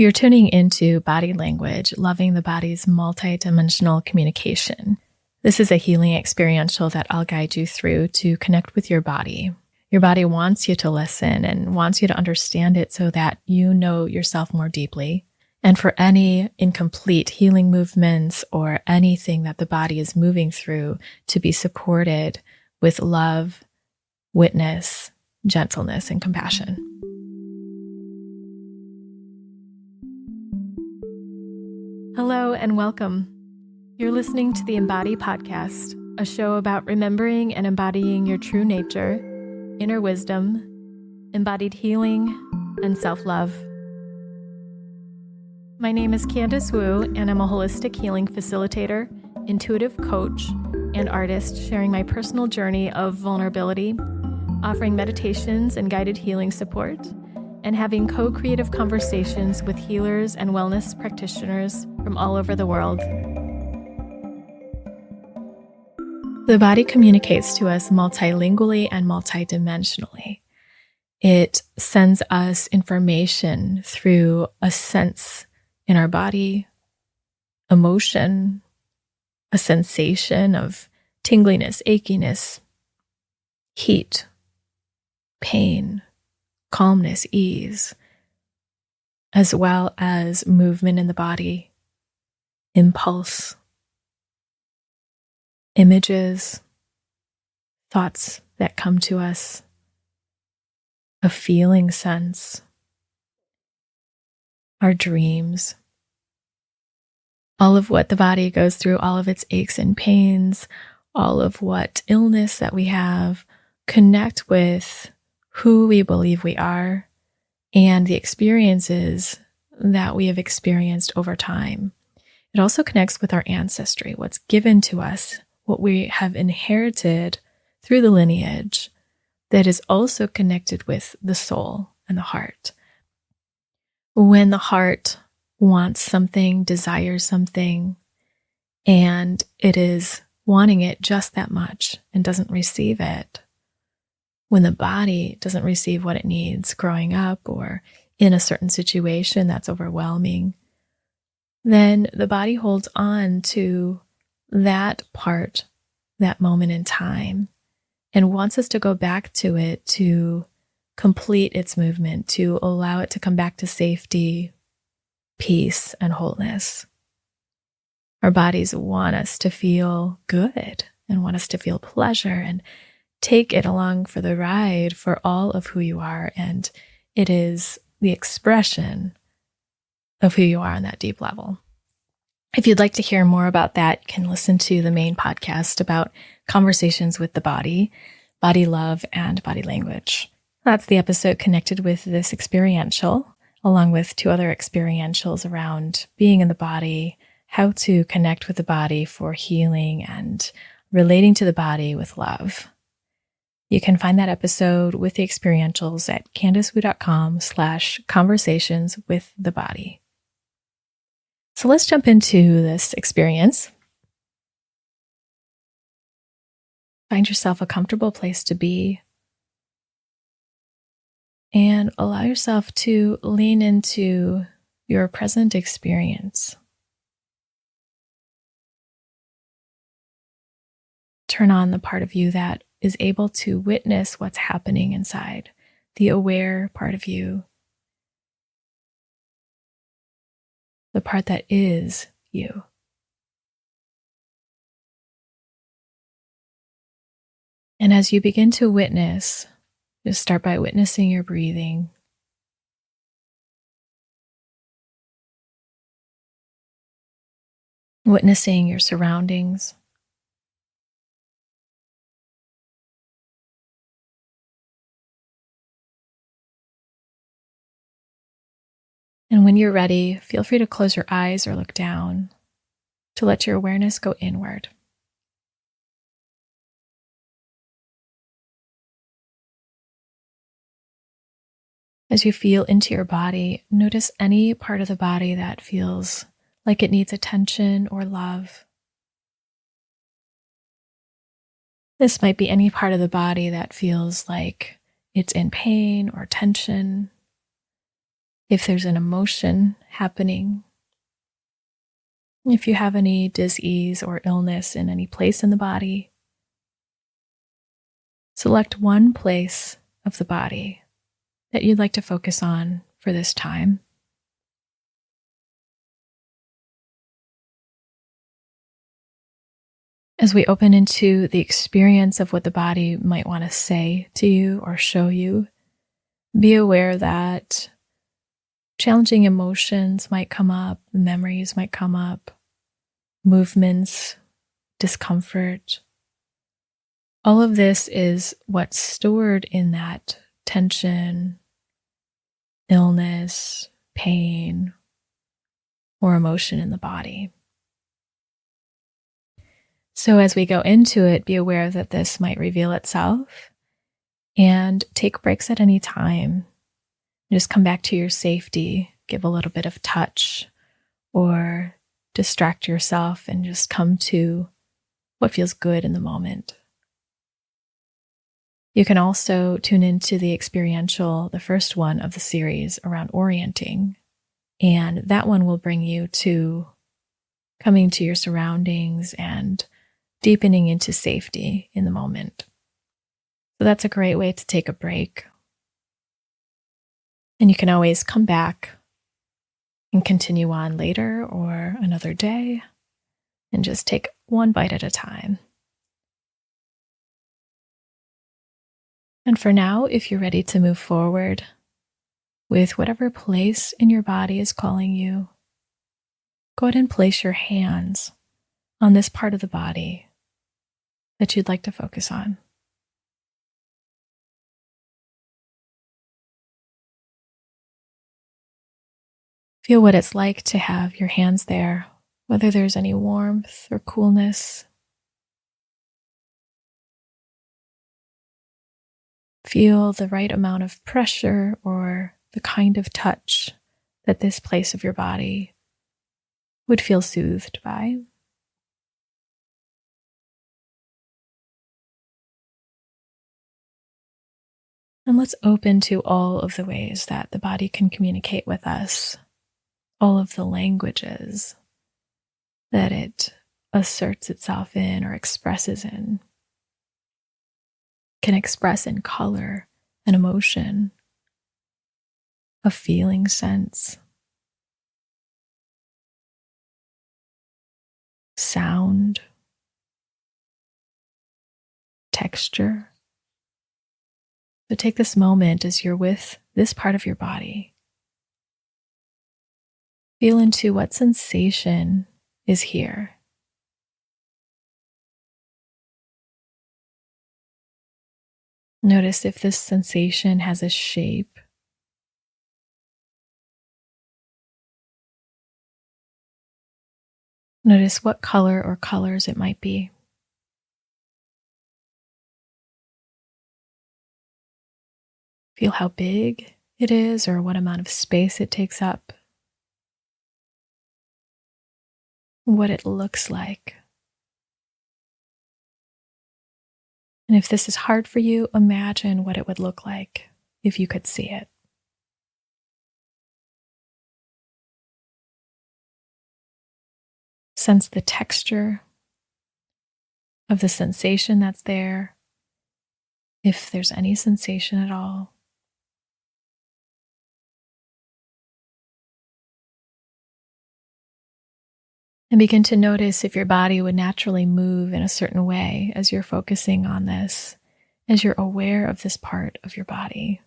You're tuning into Body Language, loving the body's multidimensional communication. This is a healing experiential that I'll guide you through to connect with your body. Your body wants you to listen and wants you to understand it so that you know yourself more deeply. And for any incomplete healing movements or anything that the body is moving through, to be supported with love, witness, gentleness, and compassion. Hello and welcome. You're listening to the Embody podcast, a show about remembering and embodying your true nature, inner wisdom, embodied healing, and self-love. My name is Candice Wu, and I'm a holistic healing facilitator, intuitive coach, and artist, sharing my personal journey of vulnerability, offering meditations and guided healing support, and having co-creative conversations with healers and wellness practitioners from all over the world. The body communicates to us multilingually and multidimensionally. It sends us information through a sense in our body, emotion, a sensation of tingliness, achiness, heat, pain, calmness, ease, as well as movement in the body, impulse, images, thoughts that come to us, a feeling sense, our dreams, all of what the body goes through, all of its aches and pains, all of what illness that we have, connect with who we believe we are and the experiences that we have experienced over time. It also connects with our ancestry, what's given to us, what we have inherited through the lineage that is also connected with the soul and the heart. When the heart wants something, desires something, and it is wanting it just that much and doesn't receive it, when the body doesn't receive what it needs growing up or in a certain situation that's overwhelming, then the body holds on to that part, that moment in time, and wants us to go back to it to complete its movement, to allow it to come back to safety, peace, and wholeness. Our bodies want us to feel good and want us to feel pleasure and take it along for the ride for all of who you are. And it is the expression of who you are on that deep level. If you'd like to hear more about that, you can listen to the main podcast about conversations with the body, body love, and body language. That's the episode connected with this experiential, along with 2 other experientials around being in the body, how to connect with the body for healing, and relating to the body with love. You can find that episode with the experientials at candicewu.com/conversations with the body. So let's jump into this experience. Find yourself a comfortable place to be and allow yourself to lean into your present experience. Turn on the part of you that is able to witness what's happening inside, the aware part of you, the part that is you. And as you begin to witness, just start by witnessing your breathing. Witnessing your surroundings. And when you're ready, feel free to close your eyes or look down to let your awareness go inward. As you feel into your body, notice any part of the body that feels like it needs attention or love. This might be any part of the body that feels like it's in pain or tension. if there's an emotion happening, if you have any dis-ease or illness in any place in the body, select one place of the body that you'd like to focus on for this time. As we open into the experience of what the body might want to say to you or show you, be aware that challenging emotions might come up, memories might come up, movements, discomfort. All of this is what's stored in that tension, illness, pain, or emotion in the body. So as we go into it, be aware that this might reveal itself and take breaks at any time. Just come back to your safety, give a little bit of touch, or distract yourself and just come to what feels good in the moment. You can also tune into the Experiential, the first one of the series around orienting, and that one will bring you to coming to your surroundings and deepening into safety in the moment. So that's a great way to take a break. And you can always come back and continue on later or another day and just take one bite at a time. And for now, if you're ready to move forward with whatever place in your body is calling you, go ahead and place your hands on this part of the body that you'd like to focus on. Feel what it's like to have your hands there, whether there's any warmth or coolness. Feel the right amount of pressure or the kind of touch that this place of your body would feel soothed by. And let's open to all of the ways that the body can communicate with us, all of the languages that it asserts itself in or expresses in. It can express in color and emotion, a feeling sense, sound, texture. So take this moment as you're with this part of your body. Feel into what sensation is here. Notice if this sensation has a shape. Notice what color or colors it might be. Feel how big it is or what amount of space it takes up. What it looks like. And if this is hard for you, imagine what it would look like if you could see it. Sense the texture of the sensation that's there, if there's any sensation at all. And begin to notice if your body would naturally move in a certain way as you're focusing on this, as you're aware of this part of your body.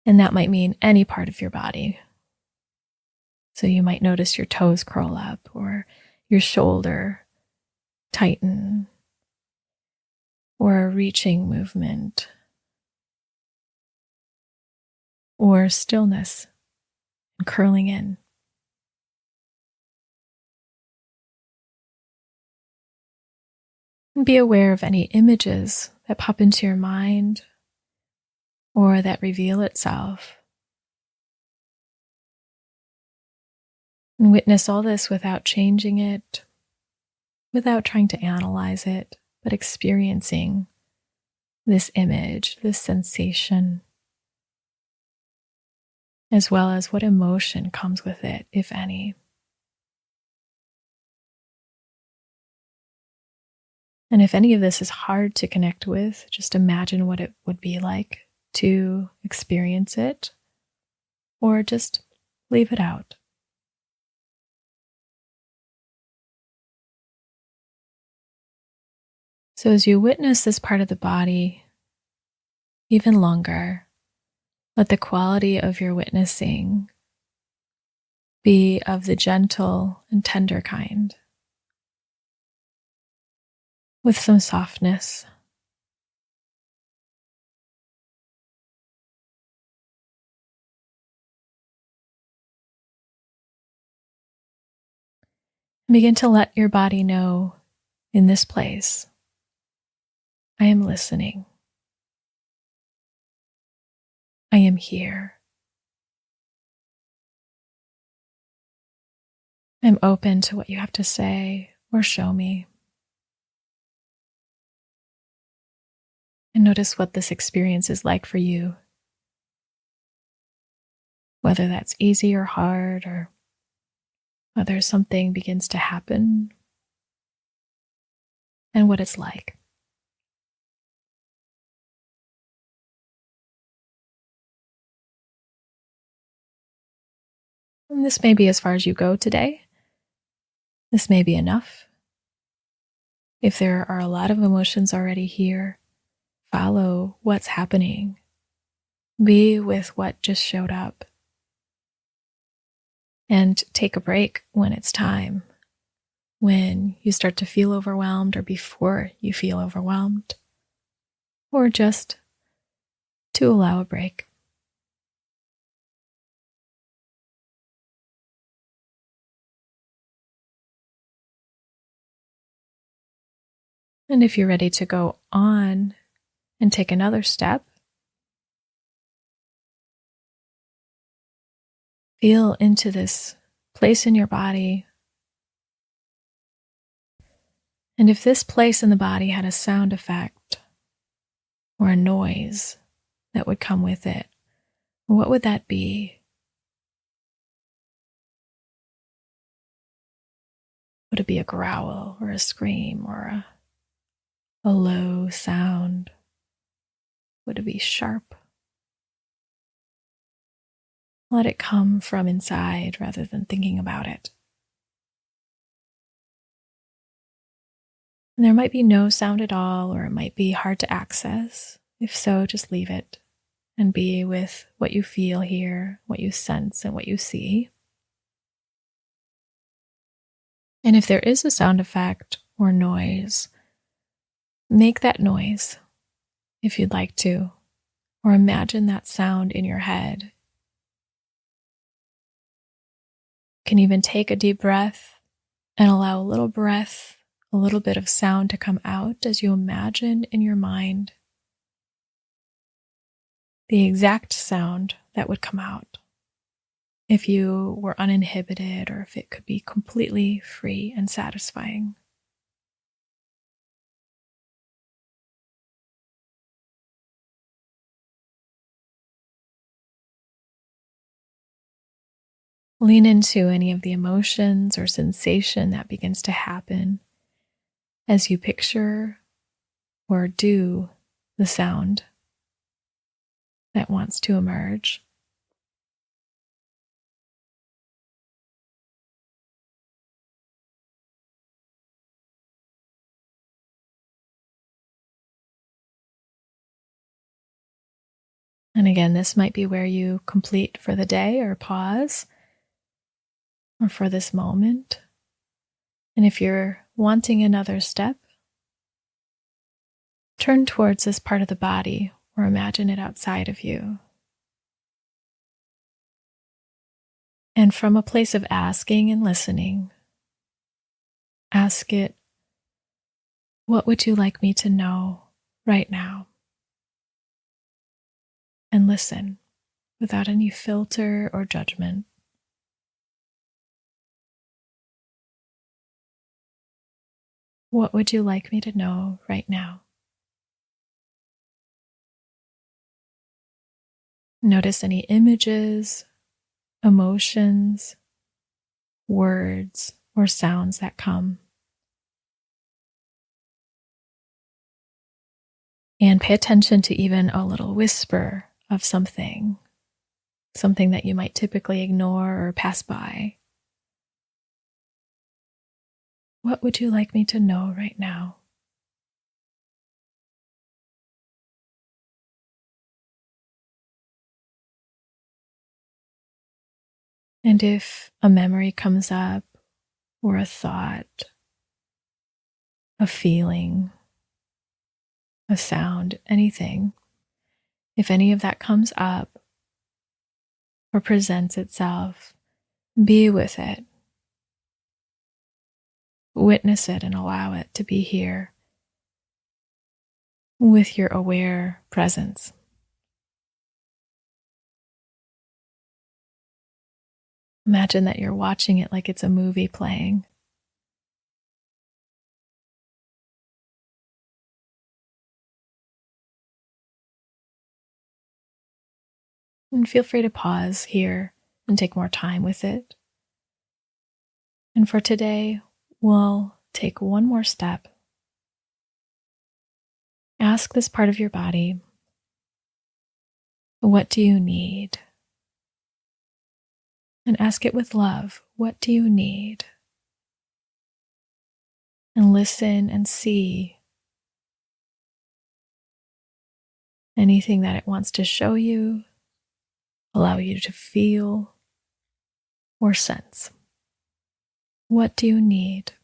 And that might mean any part of your body. So you might notice your toes curl up or your shoulder tighten or a reaching movement or stillness and curling in. And be aware of any images that pop into your mind or that reveal itself. And witness all this without changing it, without trying to analyze it, but experiencing this image, this sensation. as well as what emotion comes with it, if any. And if any of this is hard to connect with, just imagine what it would be like to experience it, or just leave it out. So as you witness this part of the body even longer, let the quality of your witnessing be of the gentle and tender kind, with some softness. Begin to let your body know, in this place, I am listening. I am here. I'm open to what you have to say or show me. And notice what this experience is like for you, whether that's easy or hard, or whether something begins to happen, and what it's like. And this may be as far as you go today. This may be enough. If there are a lot of emotions already here, follow what's happening. Be with what just showed up. And take a break when it's time, when you start to feel overwhelmed or before you feel overwhelmed, or just to allow a break. And if you're ready to go on and take another step, feel into this place in your body. And if this place in the body had a sound effect or a noise that would come with it, what would that be? Would it be a growl or a scream or a low sound? Would it be sharp? Let it come from inside rather than thinking about it. And there might be no sound at all, or it might be hard to access. If so, just leave it and be with what you feel here, what you sense, and what you see. And if there is a sound effect or noise, make that noise if you'd like to, or imagine that sound in your head. You can even take a deep breath and allow a little breath, a little bit of sound to come out as you imagine in your mind the exact sound that would come out if you were uninhibited, or if it could be completely free and satisfying. Lean into any of the emotions or sensation that begins to happen as you picture or do the sound that wants to emerge. And again, this might be where you complete for the day or pause, or for this moment. And if you're wanting another step, turn towards this part of the body or imagine it outside of you. And from a place of asking and listening, ask it, what would you like me to know right now? And listen without any filter or judgment. What would you like me to know right now? Notice any images emotions, words, or sounds that come. And pay attention to even a little whisper of something that you might typically ignore or pass by. What would you like me to know right now? And if a memory comes up, or a thought, a feeling, a sound, anything, if any of that comes up or presents itself, be with it. Witness it and allow it to be here with your aware presence. Imagine that you're watching it like it's a movie playing. And feel free to pause here and take more time with it. And for today, we'll take one more step. Ask this part of your body, what do you need? And ask it with love, what do you need? And listen and see anything that it wants to show you, allow you to feel or sense. What do you need?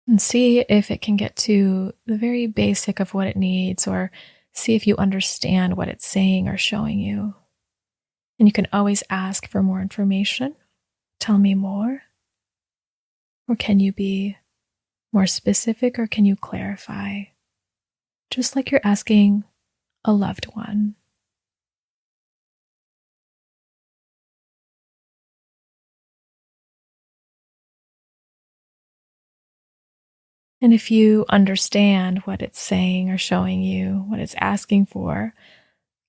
And see if it can get to the very basic of what it needs, or see if you understand what it's saying or showing you. And you can always ask for more information. Tell me more. Or can you be more specific, or can you clarify? Just like you're asking a loved one. And if you understand what it's saying or showing you, what it's asking for,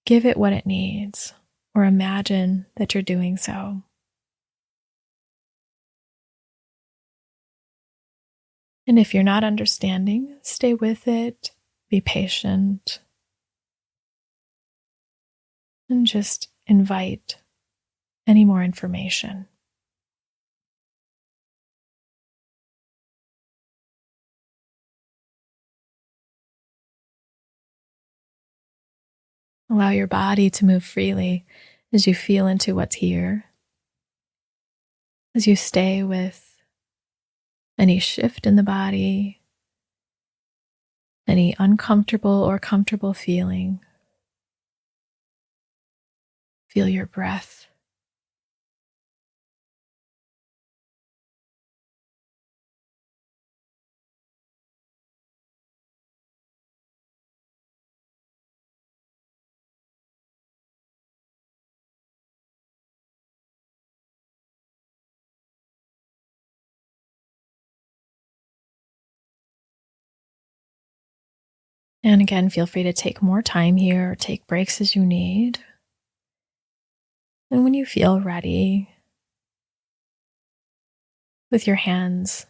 give it what it needs, or imagine that you're doing so. And if you're not understanding, stay with it, be patient, and just invite any more information. Allow your body to move freely as you feel into what's here, as you stay with any shift in the body, any uncomfortable or comfortable feeling. Feel your breath. And again, feel free to take more time here or take breaks as you need. And when you feel ready, with your hands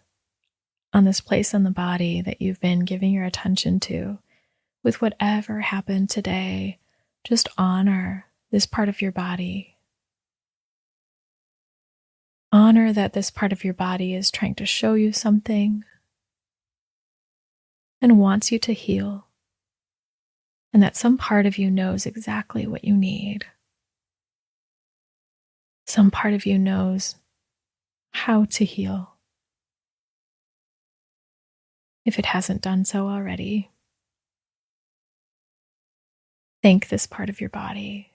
on this place in the body that you've been giving your attention to, with whatever happened today, just honor this part of your body. Honor that this part of your body is trying to show you something and wants you to heal, and that some part of you knows exactly what you need. Some part of you knows how to heal, if it hasn't done so already. Thank this part of your body.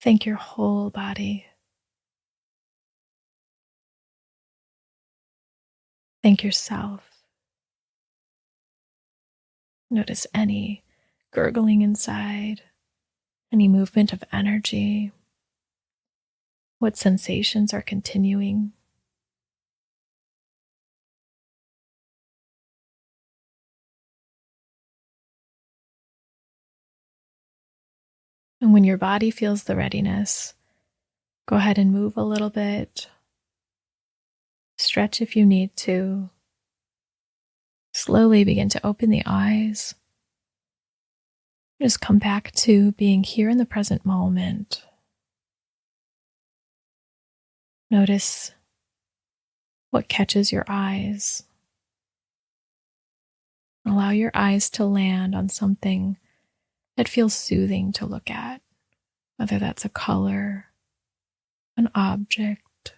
Thank your whole body. Thank yourself. Notice any gurgling inside, any movement of energy. What sensations are continuing? And when your body feels the readiness, go ahead and move a little bit. Stretch if you need to. Slowly begin to open the eyes. Just come back to being here in the present moment. Notice what catches your eyes. Allow your eyes to land on something that feels soothing to look at, whether that's a color, an object,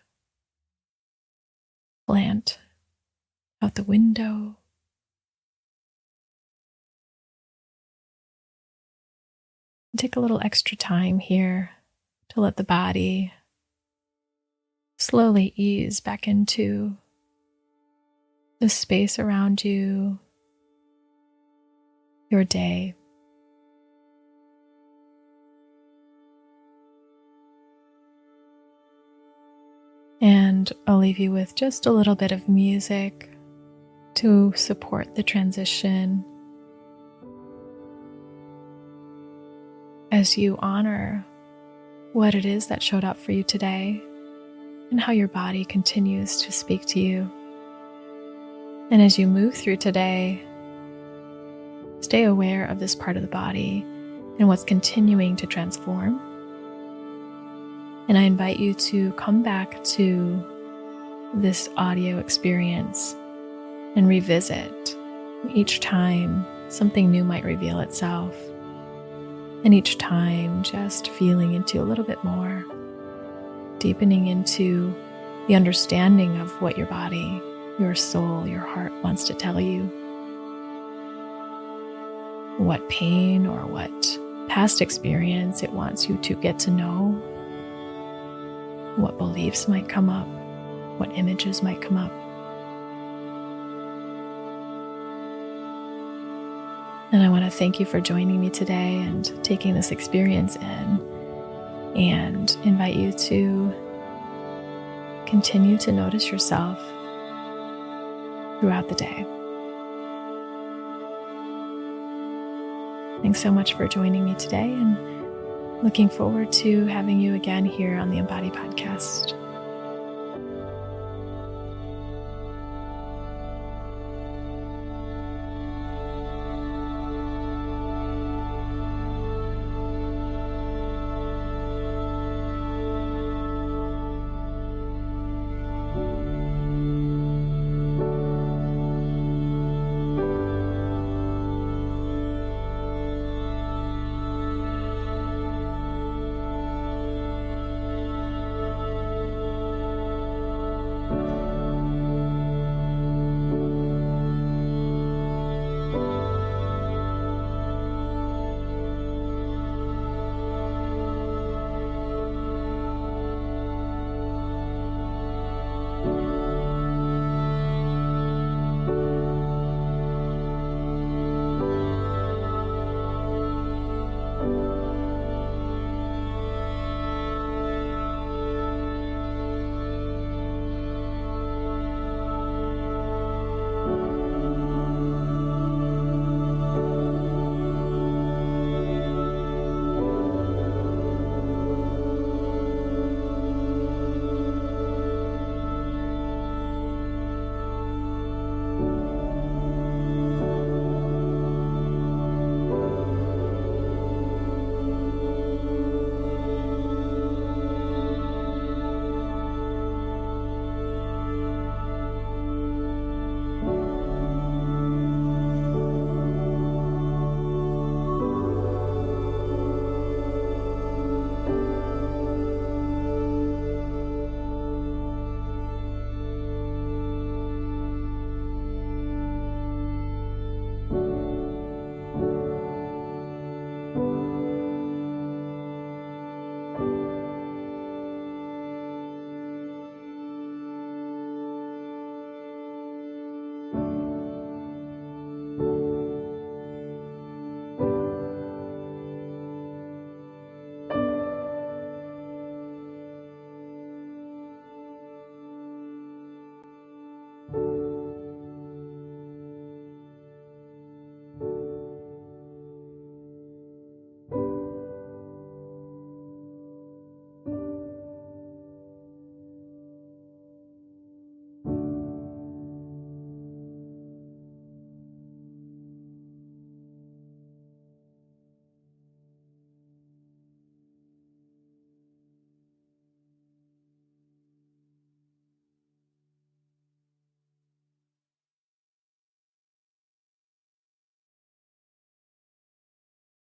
plant out the window. Take a little extra time here to let the body slowly ease back into the space around you, your day. And I'll leave you with just a little bit of music to support the transition as you honor what it is that showed up for you today and how your body continues to speak to you. And as you move through today, stay aware of this part of the body and what's continuing to transform. And I invite you to come back to this audio experience and revisit. Each time, something new might reveal itself. And each time, just feeling into a little bit more, deepening into the understanding of what your body, your soul, your heart wants to tell you. What pain or what past experience it wants you to get to know. What beliefs might come up, what images might come up. And I want to thank you for joining me today and taking this experience in, and invite you to continue to notice yourself throughout the day. Thanks so much for joining me today, and looking forward to having you again here on the Embody podcast.